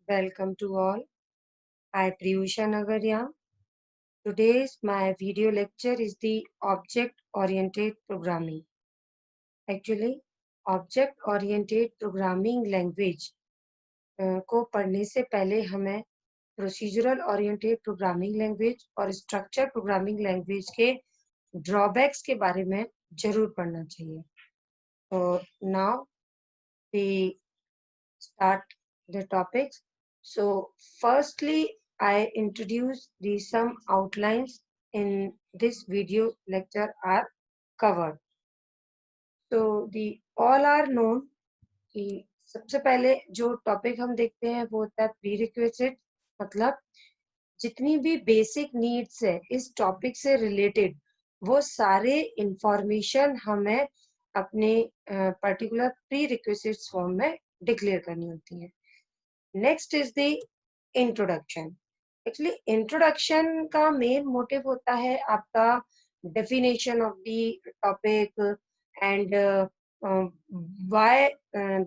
Welcome to all. I Priyusha Nagaria. Today's my video lecture is the object-oriented programming. Actually, object-oriented programming language को पढ़ने से पहले हमें procedural oriented programming language और structure programming language के drawbacks के बारे में जरूर पढ़ना चाहिए. So now we start the topics. So firstly, I introduce some outlines in this video lecture are covered. So the all are known कि सबसे पहले जो टॉपिक हम देखते हैं वो होता है प्रीरिक्विजिट, मतलब जितनी भी बेसिक नीड्स है इस टॉपिक से रिलेटेड वो सारे इंफॉर्मेशन हमें अपने पर्टिकुलर प्री रिक्विजिट्स फॉर्म में डिक्लेयर करनी होती है. Next is the introduction. Actually introduction का मेन मोटिव होता है आपका definition of the topic and why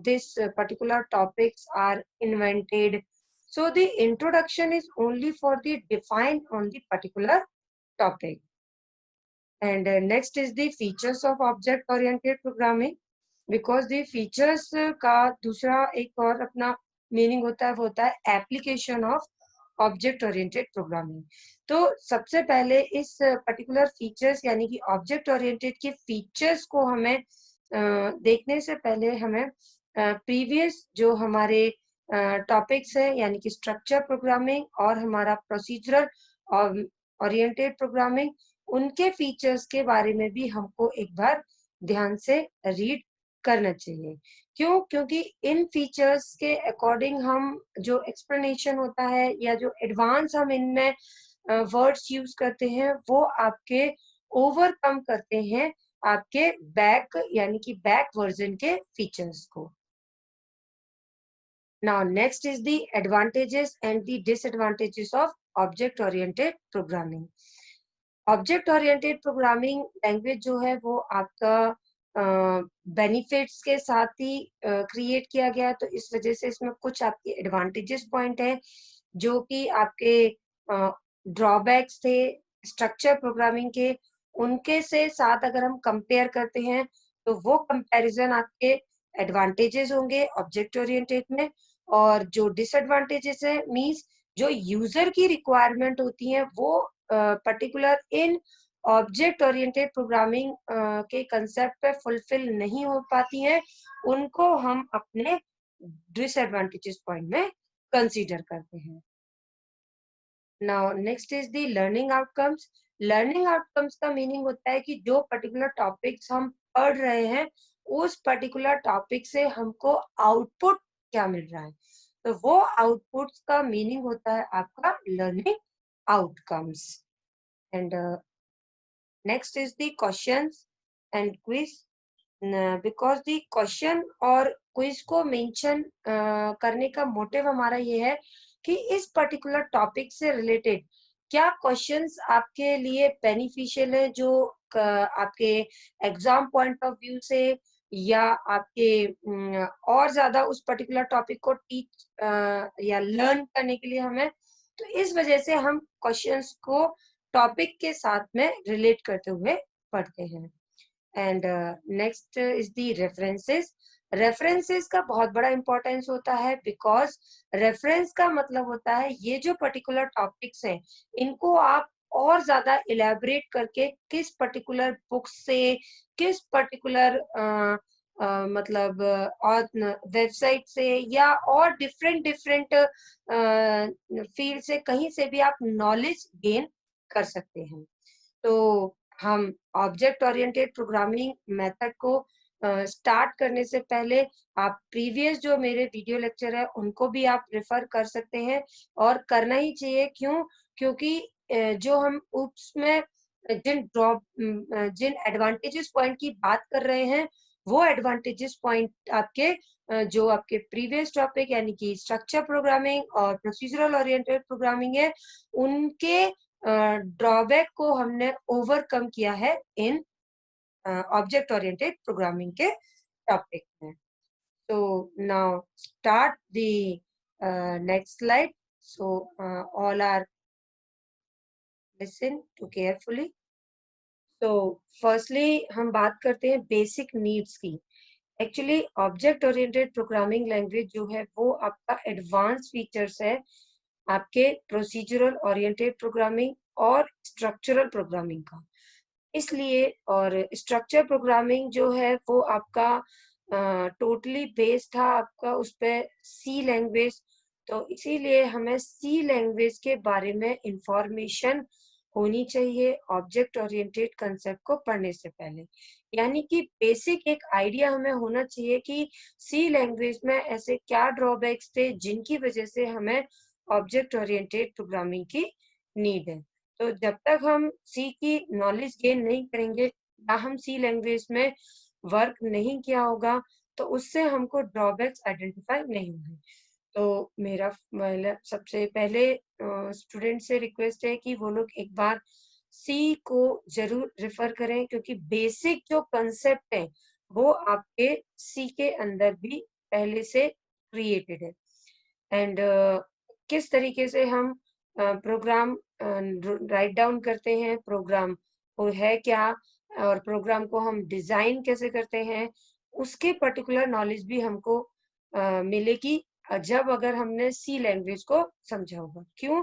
this particular topics are invented. So the introduction is only for the define on the particular topic. And next is the features of object oriented programming. Because the features का दूसरा एक और अपना meaning होता है वो होता है application of object oriented programming. तो सबसे पहले इस पर्टिकुलर फीचर्स यानी कि ऑब्जेक्ट ओरिएंटेड के फीचर्स को हमें देखने से पहले हमें प्रीवियस जो हमारे टॉपिक्स है यानी कि स्ट्रक्चर प्रोग्रामिंग और हमारा प्रोसीजरल ओरिएंटेड प्रोग्रामिंग उनके फीचर्स के बारे में भी हमको एक बार ध्यान से रीड करना चाहिए. क्योंकि इन फीचर्स के अकॉर्डिंग हम जो एक्सप्लेनेशन होता है या जो एडवांस हम इनमें वर्ड्स यूज करते हैं वो आपके ओवरकम करते हैं आपके बैक यानी कि बैक वर्जन के फीचर्स को. Now next is the advantages and the disadvantages of object oriented programming. Object oriented programming language जो है वो आपका बेनिफिट्स के साथ ही क्रिएट किया गया, तो इस वजह से इसमें कुछ आपके एडवांटेजेस पॉइंट है जो कि आपके ड्रॉबैक्स थे स्ट्रक्चर प्रोग्रामिंग के, उनके से साथ अगर हम कंपेयर करते हैं तो वो कंपैरिजन आपके एडवांटेजेस होंगे ऑब्जेक्ट ओरिएंटेड में. और जो डिसएडवांटेजेस है मींस जो यूजर की रिक्वायरमेंट होती है वो पर्टिकुलर इन ऑब्जेक्ट ओरिएंटेड प्रोग्रामिंग के कंसेप्ट पे फुलफिल नहीं हो पाती हैं, उनको हम अपने डिसएडवांटेजेस पॉइंट में कंसीडर करते हैं. Now next is the learning outcomes. Learning outcomes का मीनिंग होता है कि जो पर्टिकुलर टॉपिक्स हम पढ़ रहे हैं उस पर्टिकुलर टॉपिक से हमको आउटपुट क्या मिल रहा है, तो वो आउटपुट्स का मीनिंग होता है आपका learning outcomes. And next is the questions and quiz. Because the question और क्विज को मेंशन करने का मोटिव हमारा ये है कि इस पर्टिकुलर टॉपिक से रिलेटेड क्या क्वेश्चंस आपके लिए बेनिफिशियल है जो आपके एग्जाम पॉइंट ऑफ व्यू से या आपके और ज्यादा उस पर्टिकुलर टॉपिक को टीच या लर्न करने के लिए हमें, तो इस वजह से हम क्वेश्चंस को टॉपिक के साथ में रिलेट करते हुए पढ़ते हैं. And next is the references. References का बहुत बड़ा इंपॉर्टेंस होता है बिकॉज रेफरेंस का मतलब होता है ये जो पर्टिकुलर टॉपिक्स हैं इनको आप और ज्यादा इलेबोरेट करके किस पर्टिकुलर बुक से किस पर्टिकुलर मतलब और वेबसाइट से या और डिफरेंट फील्ड से कहीं से भी आप नॉलेज गेन कर सकते हैं. तो हम ऑब्जेक्ट ओरिएंटेड प्रोग्रामिंग मेथड को स्टार्ट करने से पहले आप प्रीवियस जो मेरे वीडियो लेक्चर है उनको भी आप रेफर कर सकते हैं और करना ही चाहिए. क्योंकि जो हम उसमें जिन एडवांटेजेस पॉइंट की बात कर रहे हैं वो एडवांटेजेस पॉइंट आपके जो आपके प्रीवियस टॉपिक यानी कि स्ट्रक्चर प्रोग्रामिंग और प्रोसीजरल ओरिएंटेड प्रोग्रामिंग है उनके ड्रॉबैक को हमने ओवरकम किया है इन ऑब्जेक्ट ओरिएंटेड प्रोग्रामिंग के टॉपिक में. So now start the next slide. So all are listen to carefully. तो फर्स्टली हम बात करते हैं बेसिक नीड्स की. Actually object oriented programming language जो है वो आपका एडवांस फीचर्स है आपके प्रोसीजरल ओरिएंटेड प्रोग्रामिंग और स्ट्रक्चरल प्रोग्रामिंग का. इसलिए और स्ट्रक्चर प्रोग्रामिंग जो है वो आपका टोटली बेस्ड था आपका उस पे सी लैंग्वेज. तो इसीलिए हमें सी लैंग्वेज के बारे में इंफॉर्मेशन होनी चाहिए ऑब्जेक्ट ओरिएंटेड कंसेप्ट को पढ़ने से पहले. यानी कि बेसिक एक आइडिया हमें होना चाहिए कि सी लैंग्वेज में ऐसे क्या ड्रॉबैक्स थे जिनकी वजह से हमें ऑब्जेक्ट ओरिएंटेड प्रोग्रामिंग की नीड है. तो जब तक हम सी की नॉलेज गेन नहीं करेंगे या हम सी लैंग्वेज में वर्क नहीं किया होगा तो उससे हमको ड्रॉबैक्स आइडेंटिफाई नहीं होंगे. तो मेरा सबसे पहले स्टूडेंट से रिक्वेस्ट है कि वो लोग एक बार सी को जरूर रेफर करें क्योंकि बेसिक जो कंसेप्ट है वो आपके सी के अंदर भी पहले से क्रिएटेड है. एंड किस तरीके से हम प्रोग्राम राइट डाउन करते हैं, प्रोग्राम वो है क्या और प्रोग्राम को हम डिजाइन कैसे करते हैं, उसके पर्टिकुलर नॉलेज भी हमको मिलेगी जब अगर हमने सी लैंग्वेज को समझा होगा. क्यों?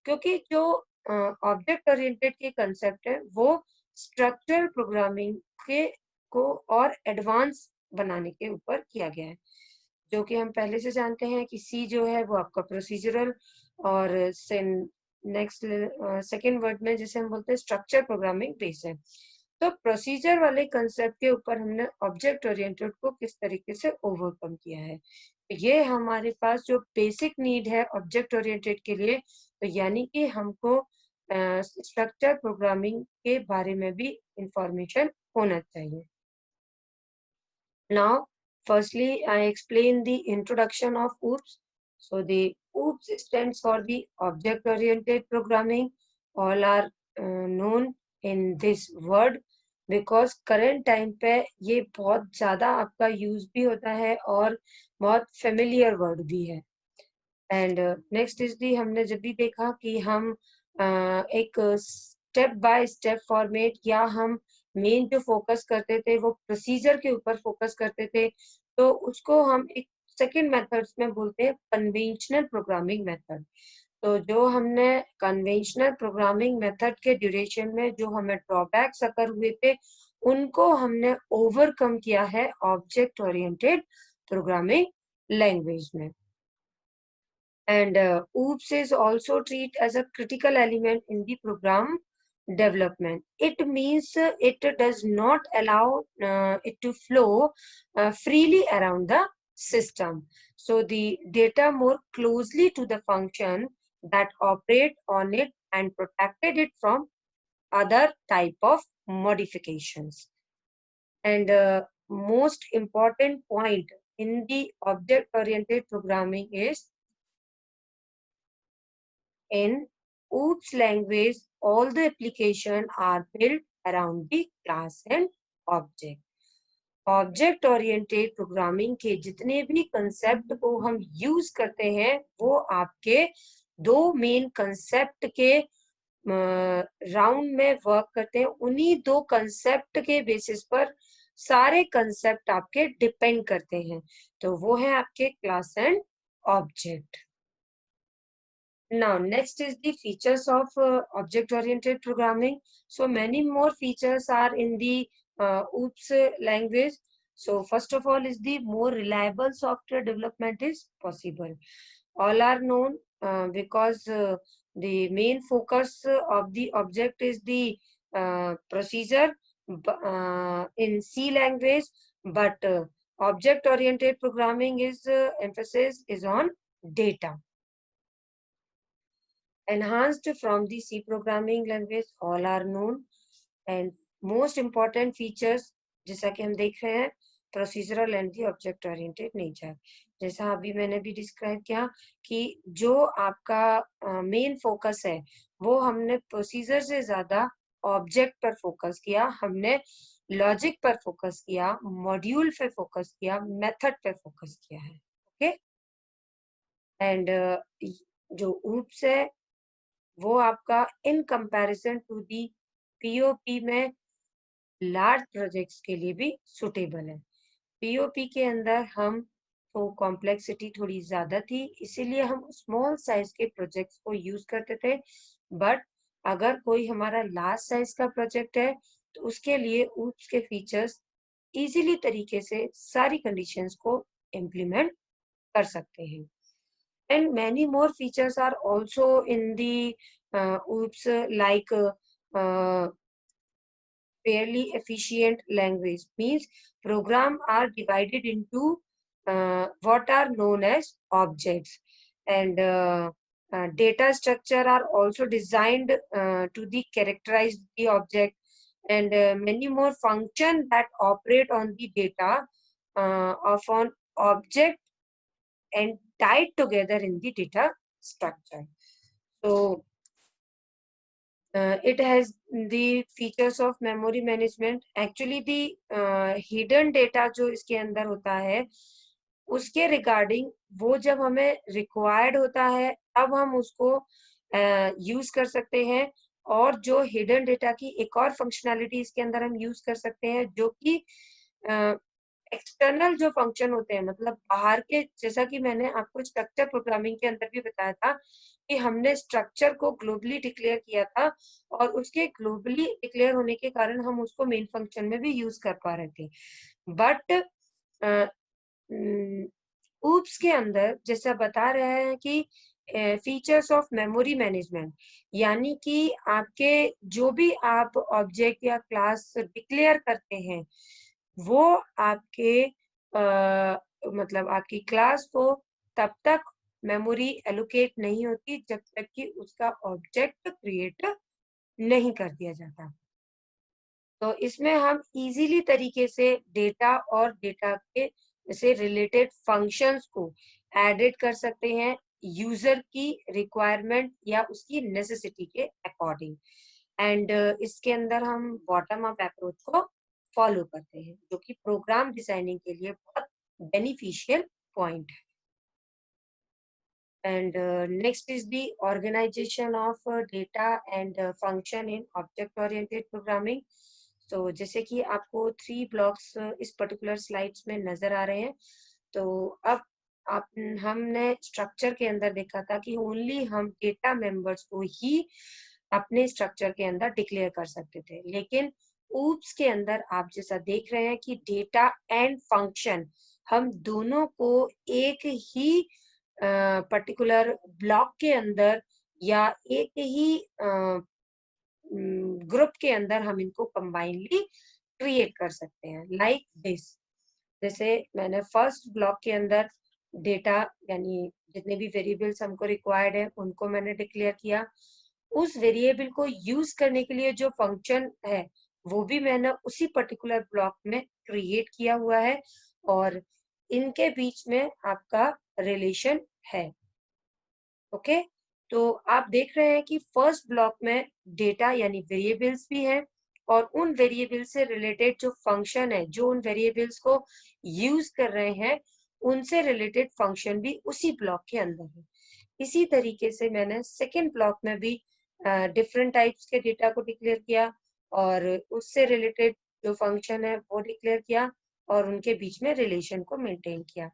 क्योंकि जो ऑब्जेक्ट ओरिएंटेड के कंसेप्ट है वो स्ट्रक्चरल प्रोग्रामिंग के को और एडवांस बनाने के ऊपर किया गया है. जो कि हम पहले से जानते हैं कि सी जो है वो आपका प्रोसीजरल और नेक्स्ट सेकेंड वर्ड में जिसे हम बोलते हैं स्ट्रक्चर प्रोग्रामिंग बेस है. तो प्रोसीजर वाले कंसेप्ट के ऊपर हमने ऑब्जेक्ट ओरिएंटेड को किस तरीके से ओवरकम किया है. ये हमारे पास जो बेसिक नीड है ऑब्जेक्ट ओरिएंटेड के लिए, तो यानी कि हमको स्ट्रक्चर प्रोग्रामिंग के बारे में भी इंफॉर्मेशन होना चाहिए. Now, firstly, I explain the introduction of OOPS. So, the OOPS stands for the Object-Oriented Programming. All are known in this word because current time पे ये बहुत ज़्यादा आपका यूज भी होता है और बहुत फेमिलियर वर्ड भी है. एंड नेक्स्ट इज दी हमने जब भी देखा कि हम एक स्टेप बाय स्टेप फॉर्मेट या हम मेन जो फोकस करते थे वो प्रोसीजर के ऊपर फोकस करते थे तो उसको हम एक सेकेंड मेथड्स में बोलते हैं कन्वेंशनल प्रोग्रामिंग मेथड. तो जो हमने कन्वेंशनल प्रोग्रामिंग मेथड के ड्यूरेशन में जो हमें ड्रॉबैक्स अकर हुए थे उनको हमने ओवरकम किया है ऑब्जेक्ट ओरिएंटेड प्रोग्रामिंग लैंग्वेज में. And OOPS is also treated as a critical element in the program development. It means it does not allow it to flow freely around the system. So the data more closely to the function that operate on it and protected it from other type of modifications. And most important point in the object-oriented programming is in OOPS language, all the application are built around the class and object. Object oriented programming के जितने भी concept को हम use करते हैं वो आपके दो मेन कंसेप्ट के राउंड में वर्क करते हैं. उन्हीं दो कंसेप्ट के बेसिस पर सारे कंसेप्ट आपके डिपेंड करते हैं. तो वो है आपके class and object. Now, next is the features of object-oriented programming. So, many more features are in the OOPS language. So, first of all is the more reliable software development is possible. All are known because the main focus of the object is the procedure in C language, but object-oriented programming is emphasis is on data. Enhanced from the C programming language, all are known. And most important features जैसा कि हम देख रहे हैं procedural and the object oriented nature. जैसा अभी मैंने भी डिस्क्राइब किया कि जो आपका मेन फोकस है वो हमने प्रोसीजर से ज्यादा ऑब्जेक्ट पर फोकस किया, हमने लॉजिक पर फोकस किया, मॉड्यूल पे फोकस किया, मेथड पे फोकस किया है. ओके. एंड जो ऊप्स है वो आपका in comparison to the POP में लार्ज प्रोजेक्ट्स के लिए भी सुटेबल है। पीओपी के अंदर हम तो कॉम्प्लेक्सिटी थोड़ी ज्यादा थी, इसीलिए हम स्मॉल साइज के प्रोजेक्ट्स को यूज करते थे। बट अगर कोई हमारा लार्ज साइज का प्रोजेक्ट है तो उसके लिए ऊप्स के फीचर्स इजीली तरीके से सारी कंडीशंस को इम्प्लीमेंट कर सकते हैं। And many more features are also in the oops like fairly efficient language means program are divided into what are known as objects, and data structure are also designed to the characterize the object, and many more function that operate on the data of an object and tied together in the data structure. So it has the features of memory management. Actually the hidden data जो इसके अंदर होता है उसके regarding वो जब हमें required होता है तब हम उसको यूज कर सकते हैं। और जो हिडन डेटा की एक और फंक्शनैलिटी इसके अंदर हम यूज कर सकते हैं जो कि एक्सटर्नल जो फंक्शन होते हैं, मतलब बाहर के, जैसा कि मैंने आपको स्ट्रक्चर प्रोग्रामिंग के अंदर भी बताया था कि हमने स्ट्रक्चर को ग्लोबली डिक्लेयर किया था और उसके ग्लोबली डिक्लेयर होने के कारण हम उसको मेन फंक्शन में भी यूज कर पा रहे थे। बट ऊप्स के अंदर जैसा बता रहे हैं कि फीचर्स ऑफ मेमोरी मैनेजमेंट, यानी कि आपके जो भी आप ऑब्जेक्ट या क्लास डिक्लेयर करते हैं वो आपके मतलब आपकी क्लास को तब तक मेमोरी एलोकेट नहीं होती जब तक कि उसका ऑब्जेक्ट क्रिएट नहीं कर दिया जाता। तो इसमें हम इजीली तरीके से डेटा और डेटा के से रिलेटेड फंक्शंस को एडिट कर सकते हैं यूजर की रिक्वायरमेंट या उसकी नेसेसिटी के अकॉर्डिंग। एंड इसके अंदर हम बॉटम अप अप्रोच को फॉलो करते हैं जो कि प्रोग्राम डिजाइनिंग के लिए बहुत बेनिफिशियल पॉइंट है। And next is the organization of data and function in object-oriented programming. तो जैसे कि आपको 3 ब्लॉक्स इस पर्टिकुलर स्लाइड्स में नजर आ रहे हैं। तो अब आप हमने स्ट्रक्चर के अंदर देखा था कि ओनली हम डेटा मेंबर्स को ही अपने स्ट्रक्चर के अंदर डिक्लेयर कर सकते थे, लेकिन ऊप्स के अंदर आप जैसा देख रहे हैं कि डेटा एंड फंक्शन हम दोनों को एक ही पर्टिकुलर ब्लॉक के अंदर या एक ही ग्रुप के अंदर हम इनको कंबाइनली क्रिएट कर सकते हैं लाइक दिस। जैसे मैंने फर्स्ट ब्लॉक के अंदर डेटा यानी जितने भी वेरिएबल्स हमको रिक्वायर्ड है उनको मैंने डिक्लेयर किया। उस वेरिएबल को यूज करने के लिए जो फंक्शन है वो भी मैंने उसी पर्टिकुलर ब्लॉक में क्रिएट किया हुआ है और इनके बीच में आपका रिलेशन है। ओके, तो आप देख रहे हैं कि फर्स्ट ब्लॉक में डेटा यानी वेरिएबल्स भी हैं और उन वेरिएबल से रिलेटेड जो फंक्शन है जो उन वेरिएबल्स को यूज कर रहे हैं उनसे रिलेटेड फंक्शन भी उसी ब्लॉक के अंदर है। इसी तरीके से मैंने सेकेंड ब्लॉक में भी डिफरेंट टाइप्स के डेटा को डिक्लेयर किया और उससे रिलेटेड जो फंक्शन है वो डिक्लेयर किया और उनके बीच में रिलेशन को मेंटेन किया।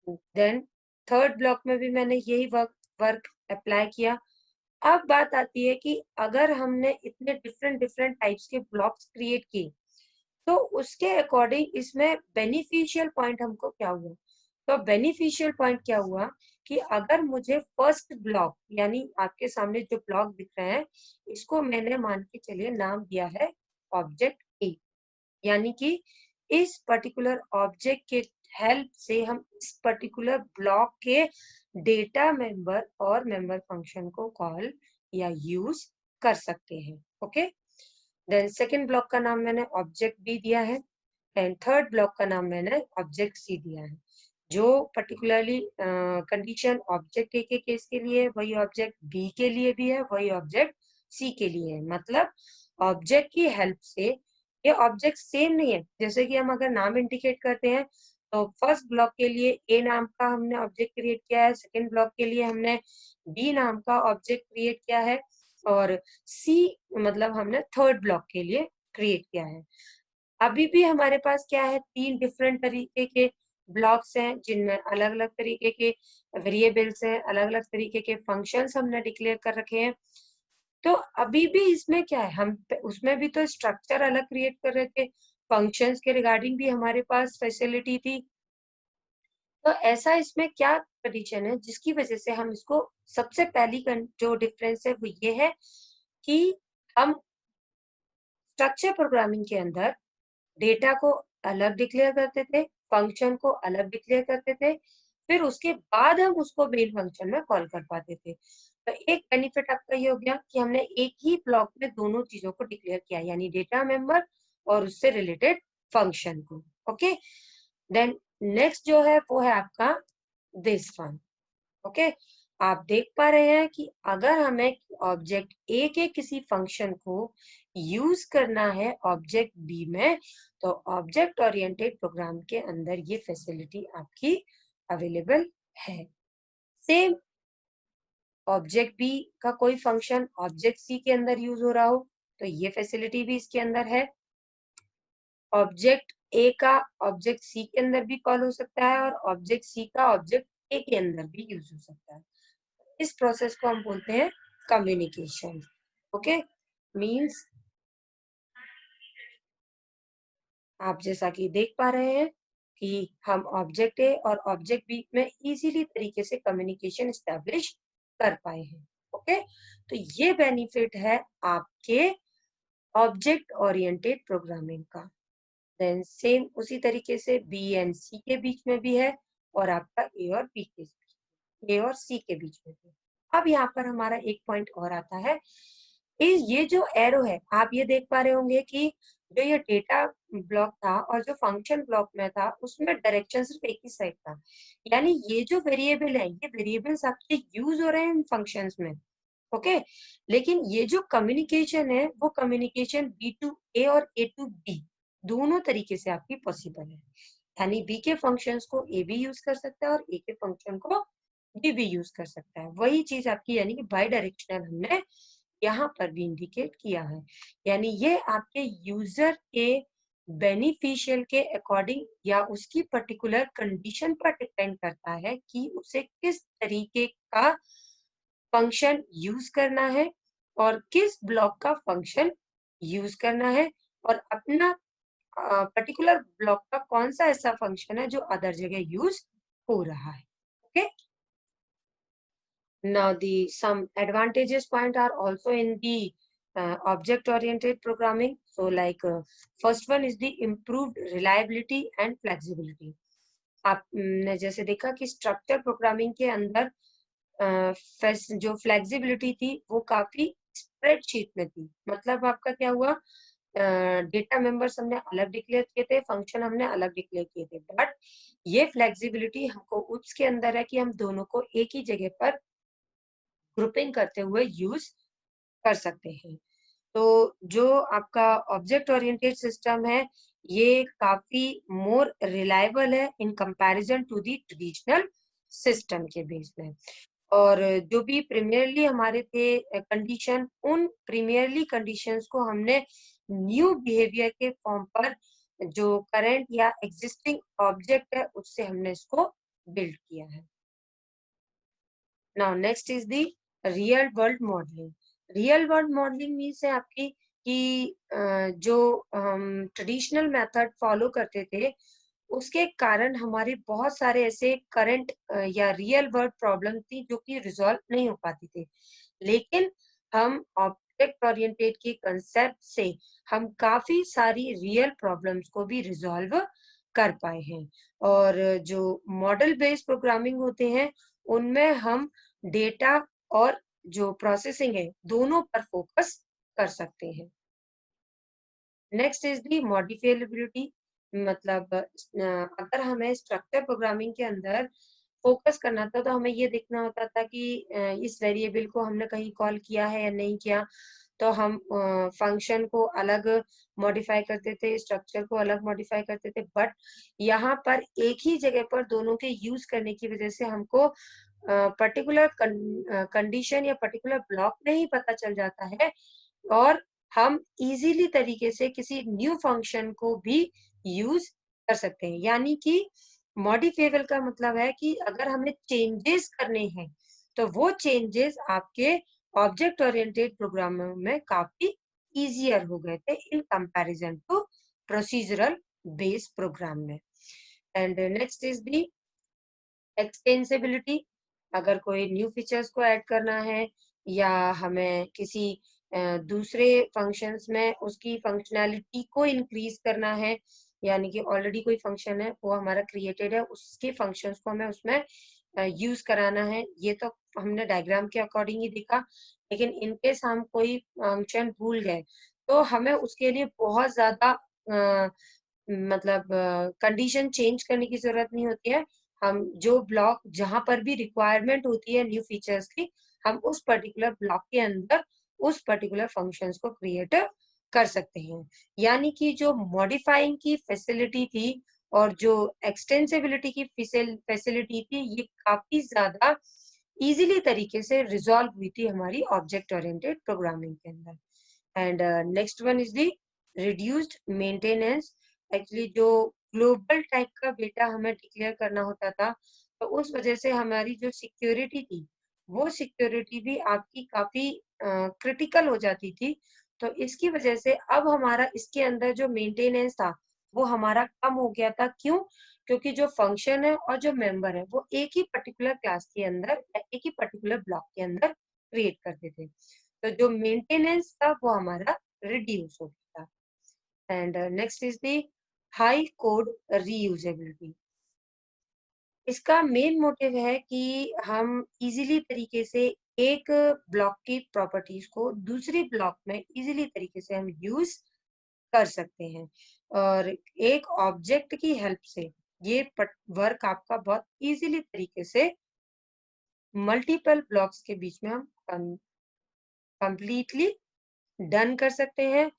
देन थर्ड ब्लॉक में भी मैंने यही वर्क अप्लाई किया। अब बात आती है कि अगर हमने इतने डिफरेंट डिफरेंट टाइप्स के ब्लॉक्स क्रिएट किए तो उसके अकॉर्डिंग इसमें बेनिफिशियल पॉइंट हमको क्या हुआ। तो बेनिफिशियल पॉइंट क्या हुआ कि अगर मुझे फर्स्ट ब्लॉक यानी आपके सामने जो ब्लॉक दिख रहे हैं इसको मैंने मान के चलिए नाम दिया है ऑब्जेक्ट ए, यानी कि इस पर्टिकुलर ऑब्जेक्ट के हेल्प से हम इस पर्टिकुलर ब्लॉक के डेटा मेंबर और मेंबर फंक्शन को कॉल या यूज कर सकते हैं। ओके, देन सेकंड ब्लॉक का नाम मैंने ऑब्जेक्ट बी दिया है एंड थर्ड ब्लॉक का नाम मैंने ऑब्जेक्ट सी दिया है। जो पर्टिकुलरली कंडीशन ऑब्जेक्ट ए के केस के लिए वही ऑब्जेक्ट बी के लिए भी है, वही ऑब्जेक्ट सी के लिए है। मतलब ऑब्जेक्ट की हेल्प से ये ऑब्जेक्ट सेम नहीं है। जैसे कि हम अगर नाम इंडिकेट करते हैं तो फर्स्ट ब्लॉक के लिए ए नाम का हमने ऑब्जेक्ट क्रिएट किया है, सेकंड ब्लॉक के लिए हमने बी नाम का ऑब्जेक्ट क्रिएट किया है, और सी मतलब हमने थर्ड ब्लॉक के लिए क्रिएट किया है। अभी भी हमारे पास क्या है, 3 डिफरेंट तरीके के ब्लॉक्स हैं जिनमें अलग-अलग तरीके के वेरिएबल्स हैं, अलग-अलग तरीके के फंक्शंस हमने डिक्लेयर कर रखे हैं। तो अभी भी इसमें क्या है, हम उसमें भी तो स्ट्रक्चर अलग क्रिएट कर रहे थे, फंक्शंस के रिगार्डिंग भी हमारे पास फैसिलिटी थी। तो ऐसा इसमें क्या कंडीशन है जिसकी वजह से हम इसको सबसे पहली जो डिफरेंस है वो ये है कि हम स्ट्रक्चर प्रोग्रामिंग के अंदर डेटा को अलग डिक्लेयर करते थे, फंक्शन को अलग डिक्लेयर करते थे, फिर उसके बाद हम उसको मेन फंक्शन में कॉल कर पाते थे। तो एक बेनिफिट आपका ये हो गया कि हमने एक ही ब्लॉक में दोनों चीजों को डिक्लेयर किया, यानी डेटा मेंबर और उससे रिलेटेड फंक्शन को। ओके, देन नेक्स्ट जो है वो है आपका दिस वन। ओके, आप देख पा रहे हैं कि अगर हमें ऑब्जेक्ट ए के किसी फंक्शन को यूज करना है ऑब्जेक्ट बी में, तो ऑब्जेक्ट ओरिएंटेड प्रोग्राम के अंदर ये फैसिलिटी आपकी अवेलेबल है। सेम ऑब्जेक्ट बी का कोई फंक्शन ऑब्जेक्ट सी के अंदर यूज हो रहा हो, तो ये फैसिलिटी भी इसके अंदर है। ऑब्जेक्ट ए का ऑब्जेक्ट सी के अंदर भी कॉल हो सकता है, और ऑब्जेक्ट सी का ऑब्जेक्ट ए के अंदर भी यूज हो सकता है। इस प्रोसेस को हम बोलते हैं कम्युनिकेशन। ओके, मींस आप जैसा कि देख पा रहे हैं कि हम ऑब्जेक्ट ए और ऑब्जेक्ट बी में इजीली तरीके से कम्युनिकेशन एस्टेब्लिश कर पाए हैं। ओके, तो ये बेनिफिट है आपके ऑब्जेक्ट ओरिएंटेड प्रोग्रामिंग का। देन सेम उसी तरीके से बी एंड सी के बीच में भी है, और आपका ए और बी के ए और सी के बीच में भी। अब यहाँ पर हमारा एक पॉइंट और आता है, ये जो एरो है आप ये देख पा रहे होंगे कि जो ये डेटा ब्लॉक था और जो फंक्शन ब्लॉक में था उसमें डायरेक्शन सिर्फ एक ही साइड था, यानी ये जो वेरिएबल है ये वेरिएबल्स आपके यूज हो रहे हैं इन फंक्शंस में। ओके, लेकिन ये जो कम्युनिकेशन है वो कम्युनिकेशन बी टू ए और ए टू बी दोनों तरीके से आपकी पॉसिबल है, यानी बी के फंक्शंस को ए भी यूज कर सकता है और ए के फंक्शन को बी भी यूज कर सकता है। वही चीज आपकी यानी कि बाई डायरेक्शनल हमने यहाँ पर भी इंडिकेट किया है, यानी ये आपके यूजर के बेनिफिशियल के अकॉर्डिंग या उसकी पर्टिकुलर कंडीशन पर डिपेंड करता है कि उसे किस तरीके का फंक्शन यूज करना है और किस ब्लॉक का फंक्शन यूज करना है, और अपना पर्टिकुलर ब्लॉक का कौन सा ऐसा फंक्शन है जो अदर जगह यूज हो रहा है। Okay, now the some advantages point are also in the object oriented programming. So like first one is the improved reliability and flexibility. आपने जैसे देखा कि स्ट्रक्चर प्रोग्रामिंग के अंदर जो फ्लेक्सिबिलिटी थी वो काफी स्प्रेडशीट में थी। मतलब आपका क्या हुआ, डेटा मेंबर्स हमने अलग डिक्लेयर किए थे, फंक्शन हमने अलग डिक्लेयर किए थे, बट ये फ्लेक्सिबिलिटी हमको उसके अंदर है कि हम दोनों को एक ही जगह पर ग्रुपिंग करते हुए यूज कर सकते हैं। तो जो आपका ऑब्जेक्ट ओरिएंटेड सिस्टम है ये काफी मोर रिलायबल है in comparison to the traditional system के बेस में। और जो भी प्रीमियरली हमारे थे कंडीशन, उन प्रीमियरली कंडीशंस को हमने न्यू बिहेवियर के फॉर्म पर जो करंट या एग्जिस्टिंग ऑब्जेक्ट है उससे हमने इसको बिल्ड किया है। Now next is the real world modelling. Real world modelling means है आपकी कि जो हम ट्रेडिशनल मेथड फॉलो करते थे उसके कारण हमारे बहुत सारे ऐसे करंट या रियल वर्ल्ड प्रॉब्लम थी जो कि रिजॉल्व नहीं हो पाती थी, लेकिन हम ऑब्जेक्ट ओरिएंटेड के कंसेप्ट से हम काफी सारी रियल प्रॉब्लम्स को भी रिजॉल्व कर पाए हैं। और जो मॉडल बेस्ड प्रोग्रामिंग होते हैं उनमें हम डेटा और जो प्रोसेसिंग है दोनों पर फोकस कर सकते हैं। Next is the modifiability. मतलब अगर हमें स्ट्रक्चर प्रोग्रामिंग के अंदर फोकस करना था तो हमें ये देखना होता था कि इस वेरिएबल को हमने कहीं कॉल किया है या नहीं किया, तो हम फंक्शन को अलग मॉडिफाई करते थे, स्ट्रक्चर को अलग मॉडिफाई करते थे, बट यहाँ पर एक ही जगह पर दोनों के यूज करने की वजह से हमको पर्टिकुलर कंडीशन या पर्टिकुलर ब्लॉक में ही पता चल जाता है, और हम इजीली तरीके से किसी न्यू फंक्शन को भी यूज कर सकते हैं। यानी कि मॉडिफिएबल का मतलब है कि अगर हमें चेंजेस करने हैं तो वो चेंजेस आपके ऑब्जेक्ट ओरिएंटेड प्रोग्रामिंग में काफी इजियर हो गए थे in comparison to procedural based program में। And next is the extensibility. अगर कोई न्यू फीचर्स को ऐड करना है या हमें किसी दूसरे फंक्शंस में उसकी फंक्शनैलिटी को इंक्रीज करना है, यानी कि ऑलरेडी कोई फंक्शन है वो हमारा क्रिएटेड है, उसके फंक्शंस को हमें उसमें यूज कराना है, ये तो हमने डायग्राम के अकॉर्डिंग ही देखा। लेकिन इनकेस हम कोई फंक्शन भूल गए तो हमें उसके लिए बहुत ज्यादा मतलब कंडीशन चेंज करने की जरूरत नहीं होती है। हम जो ब्लॉक जहां पर भी रिक्वायरमेंट होती है न्यू फीचर्स की, हम उस पर्टिकुलर ब्लॉक के अंदर उस पर्टिकुलर फंक्शंस को क्रिएट कर सकते हैं। यानी कि जो मॉडिफाइंग की फैसिलिटी थी और जो एक्सटेंसिबिलिटी की फैसिलिटी थी, ये काफी ज्यादा इजीली तरीके से रिजॉल्व हुई थी हमारी ऑब्जेक्ट ओरिएंटेड प्रोग्रामिंग के अंदर। And next one is the reduced maintenance. Actually जो ग्लोबल टाइप का डेटा हमें डिक्लेयर करना होता था, तो उस वजह से हमारी जो सिक्योरिटी थी वो सिक्योरिटी भी आपकी काफी क्रिटिकल हो जाती थी। तो इसकी वजह से अब हमारा इसके अंदर जो मेंटेनेंस था वो हमारा कम हो गया था। क्यों? क्योंकि जो फंक्शन है और जो मेंबर है वो एक ही पर्टिकुलर क्लास के अंदर या एक ही पर्टिकुलर ब्लॉक के अंदर क्रिएट करते थे, तो जो मेंटेनेंस था वो हमारा रिड्यूस हो गया था। And next is the high code reusability. इसका मेन मोटिव है कि हम इजीली तरीके से एक ब्लॉक की प्रॉपर्टीज को दूसरी ब्लॉक में इजीली तरीके से हम यूज कर सकते हैं, और एक ऑब्जेक्ट की हेल्प से ये वर्क आपका बहुत इजीली तरीके से मल्टीपल ब्लॉक्स के बीच में हम कंप्लीटली डन कर सकते हैं।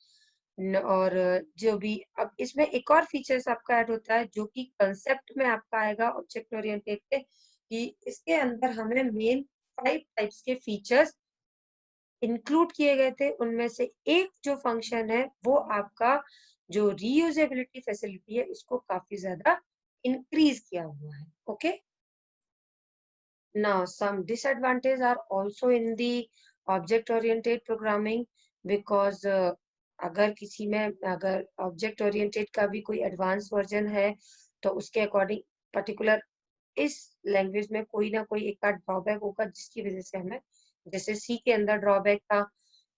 और जो भी अब इसमें एक और फीचर्स आपका ऐड होता है जो कि कंसेप्ट में आपका आएगा ऑब्जेक्ट ओरिएंटेड पे, कि इसके अंदर हमें मेन 5 टाइप्स के फीचर्स इंक्लूड किए गए थे। उनमें से एक जो फंक्शन है वो आपका जो रीयूजेबिलिटी फैसिलिटी है इसको काफी ज्यादा इंक्रीज किया हुआ है। Okay, now some disadvantages are also in the object oriented programming, because अगर किसी में अगर ऑब्जेक्ट ओरिएंटेड का भी कोई एडवांस वर्जन है तो उसके अकॉर्डिंग पर्टिकुलर इस लैंग्वेज में कोई ना कोई एक आध ड्रॉबैक होगा, जिसकी वजह से हमें, जैसे सी के अंदर ड्रॉबैक था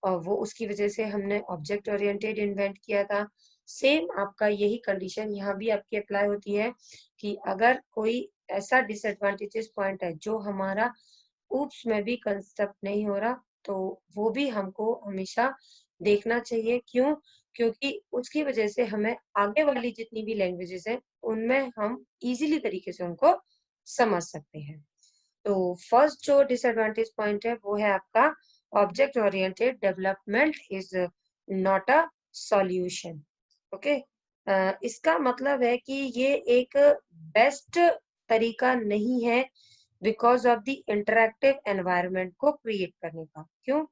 और वो उसकी वजह से हमने ऑब्जेक्ट ओरिएंटेड इन्वेंट किया था। सेम आपका यही कंडीशन यहाँ भी आपकी अप्लाई होती है कि अगर कोई ऐसा डिसएडवांटेजेस पॉइंट है जो हमारा ऊप्स में भी कंस्ट्रक्ट नहीं हो रहा, तो वो भी हमको हमेशा देखना चाहिए। क्यों? क्योंकि उसकी वजह से हमें आगे वाली जितनी भी लैंग्वेजेस हैं उनमें हम इजीली तरीके से उनको समझ सकते हैं। तो फर्स्ट जो डिसएडवांटेज पॉइंट है वो है आपका object oriented development is not a solution. Okay, इसका मतलब है कि ये एक बेस्ट तरीका नहीं है because of the interactive environment को क्रिएट करने का। क्यों?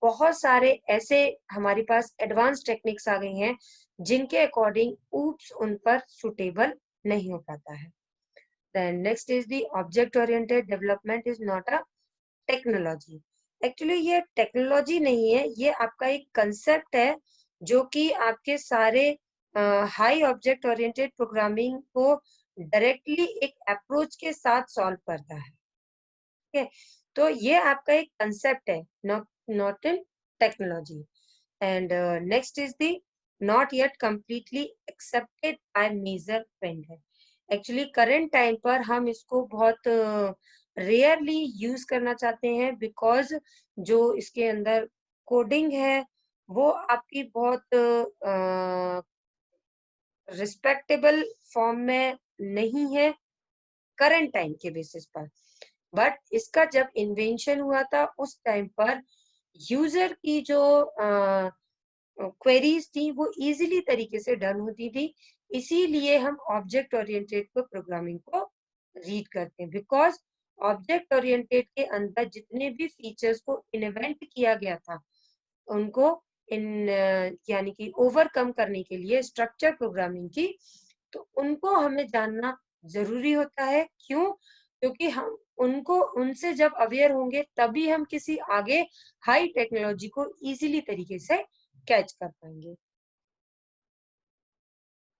बहुत सारे ऐसे हमारे पास एडवांस टेक्निक्स आ गई हैं जिनके अकॉर्डिंग ऊप्स उन पर सुटेबल नहीं हो पाता है। Then next is the object oriented development is not a technology. Actually ये टेक्नोलॉजी नहीं है, ये आपका एक कंसेप्ट है जो कि आपके सारे हाई ऑब्जेक्ट ओरिएंटेड प्रोग्रामिंग को डायरेक्टली एक अप्रोच के साथ सॉल्व करता है। ठीक है, तो ये आपका एक कंसेप्ट है, not in technology. And next is the not yet completely accepted by major vendor. Actually current time पर हम इसको बहुत रेयरली यूज करना चाहते हैं, बिकॉज जो इसके अंदर कोडिंग है वो आपकी बहुत रिस्पेक्टेबल फॉर्म में नहीं है करंट टाइम के बेसिस पर। बट इसका जब इन्वेंशन हुआ था उस टाइम पर यूजर की जो क्वेरीज थी वो इजीली तरीके से डन होती थी, इसीलिए हम ऑब्जेक्ट ओरिएंटेड को प्रोग्रामिंग को रीड करते हैं, बिकॉज ऑब्जेक्ट ओरिएंटेड के अंदर जितने भी फीचर्स को इन्वेंट किया गया था उनको इन यानी कि ओवरकम करने के लिए स्ट्रक्चर प्रोग्रामिंग की, तो उनको हमें जानना जरूरी होता है। क्यों? क्योंकि हम उनको उनसे जब अवेयर होंगे तभी हम किसी आगे हाई टेक्नोलॉजी को इजीली तरीके से कैच कर पाएंगे।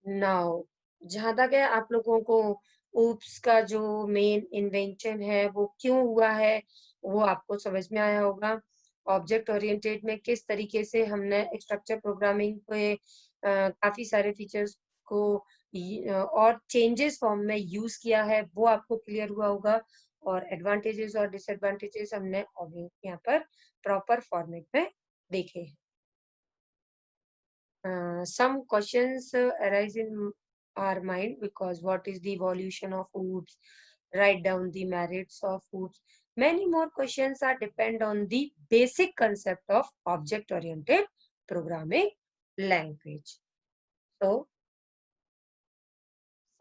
नाउ जहां तक है आप लोगों को ऊप्स का जो मेन इन्वेंशन है वो क्यों हुआ है वो आपको समझ में आया होगा। ऑब्जेक्ट ओरिएंटेड में किस तरीके से हमने स्ट्रक्चर प्रोग्रामिंग पे काफी सारे फीचर्स को और चेंजेस फॉर्म में यूज किया है वो आपको क्लियर हुआ होगा, और एडवांटेजेस और डिसएडवांटेजेस हमने यहाँ पर प्रॉपर फॉर्मेट में देखे हैं। Some questions arise in our mind because what is the evolution of foods? Write down the merits of foods. Many more questions are depend on the basic concept of object-oriented programming language. So,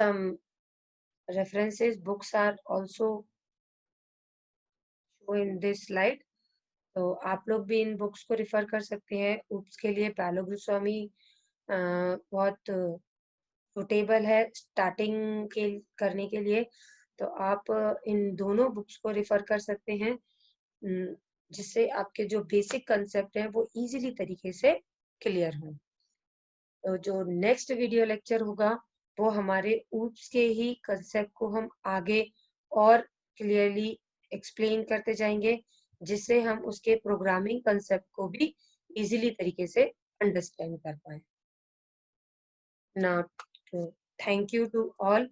some references books are also shown in this slide. तो आप लोग भी इन books को refer कर सकते हैं। उप्स के लिए पालो गोस्वामी बहुत सुटेबल है स्टार्टिंग के करने के लिए, तो आप इन दोनों बुक्स को रिफर कर सकते हैं, जिससे आपके जो बेसिक कंसेप्ट हैं वो इजीली तरीके से क्लियर हों। तो जो नेक्स्ट वीडियो लेक्चर होगा वो हमारे ऊप्स के ही कंसेप्ट को हम आगे और क्लियरली एक्सप्लेन करते जाएंगे, जिससे हम उसके प्रोग्रामिंग कंसेप्ट को भी इजीली तरीके से अंडरस्टैंड कर पाए। Now, thank you to all